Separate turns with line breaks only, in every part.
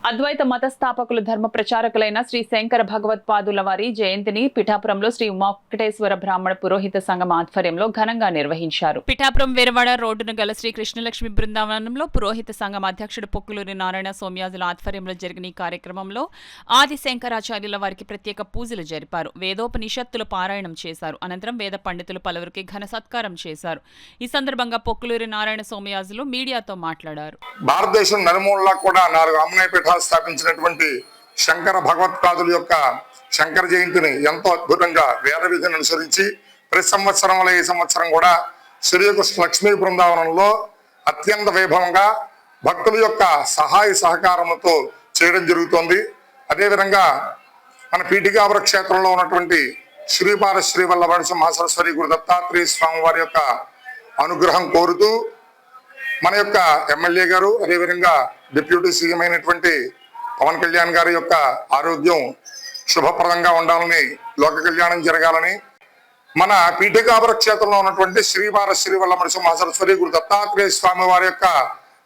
అద్వైత మత స్థాపకులు ధర్మ ప్రచారకులైన శ్రీ శంకర భగవత్పాదుల వారి జయంతిని పిఠాపురంలో శ్రీ ఉమాకటేశ్వర బ్రాహ్మణ పురోహిత సంఘం ఆధ్వర్యంలో ఘనంగా నిర్వహించారు. పిఠాపురం వీరవాడ రోడ్డున గల శ్రీ కృష్ణలక్ష్మి బృందావనంలో పురోహిత సంఘం అధ్యక్షుడు పొక్కులూరి నారాయణ సోమ్యాజుల ఆధ్వర్యంలో జరిగిన ఈ కార్యక్రమంలో ఆది శంకరాచార్యుల వారికి ప్రత్యేక పూజలు జరిపారు. వేదోపనిషత్తులు పారాయణం చేశారు. అనంతరం వేద పండితులు పలువురికి ఘన సత్కారం చేశారు. ఈ సందర్భంగా పొక్కులూరి నారాయణ సోమ్యాజులు మీడియాతో మాట్లాడారు.
భారతదేశం నలుమూలలా కూడా 4 అమ్మనాయ పీఠాలు స్థాపించినటువంటి శంకర భగవత్పాదుల యొక్క శంకర జయంతిని ఎంతో అద్భుతంగా వేద విధిని అనుసరించి ప్రతి సంవత్సరం వల్ల ఈ సంవత్సరం కూడా శ్రీ లక్ష్మీ బృందావనంలో అత్యంత వైభవంగా భక్తుల యొక్క సహాయ సహకారంతో చేయడం జరుగుతోంది. అదేవిధంగా మన పీఠికాపుర క్షేత్రంలో ఉన్నటువంటి శ్రీపాద శ్రీవల్లభ మహాసరస్వతి గురు దత్తాత్రేయ స్వామి వారి యొక్క అనుగ్రహం కోరుతూ మన యొక్క ఎమ్మెల్యే గారు అదేవిధంగా డిప్యూటీ సీఎం అయినటువంటి పవన్ కళ్యాణ్ గారి యొక్క ఆరోగ్యం శుభప్రదంగా ఉండాలని, లోక కళ్యాణం జరగాలని, మన పీఠికాపుర క్షేత్రంలో ఉన్నటువంటి శ్రీపాద శ్రీవల్లభ మహాసరస్వతి గురు దత్తాత్రేయ స్వామి వారి యొక్క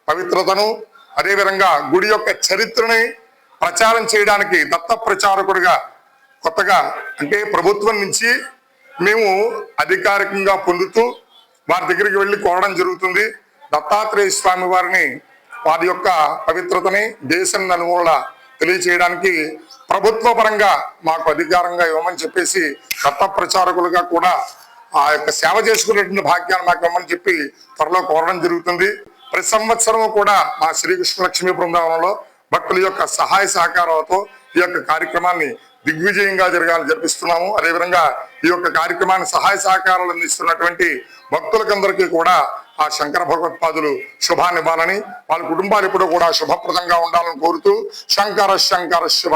పవిత్రతను, అదేవిధంగా గుడి యొక్క చరిత్రని ప్రచారం చేయడానికి దత్త ప్రచారకుడిగా కొత్తగా అంటే ప్రభుత్వం నుంచి మేము అధికారికంగా పొందుతూ వారి దగ్గరికి వెళ్ళి కోరడం జరుగుతుంది. దత్తాత్రేయ స్వామి వారిని వారి యొక్క పవిత్రతని దేశం నలుమూలలా తెలియచేయడానికి ప్రభుత్వ పరంగా మాకు అధికారంగా ఇవ్వమని చెప్పేసి దత్త ప్రచారకులుగా కూడా ఆ యొక్క సేవ చేసుకునేటువంటి భాగ్యాన్ని మాకు ఇవ్వమని చెప్పి త్వరలో కోరడం జరుగుతుంది. ప్రతి సంవత్సరం కూడా మా శ్రీకృష్ణ లక్ష్మీ బృందావనంలో భక్తుల యొక్క సహాయ సహకారాలతో ఈ యొక్క కార్యక్రమాన్ని దిగ్విజయంగా జరిపిస్తున్నాము. అదేవిధంగా ఈ యొక్క కార్యక్రమాన్ని సహాయ సహకారాలు అందిస్తున్నటువంటి భక్తులకందరికీ కూడా ఆ శంకర భగవత్పాదులు శుభాన్ని ఇవ్వాలని, వాళ్ళ కుటుంబాలు ఎప్పుడూ కూడా శుభప్రదంగా ఉండాలని కోరుతూ శంకర శంకర శివ.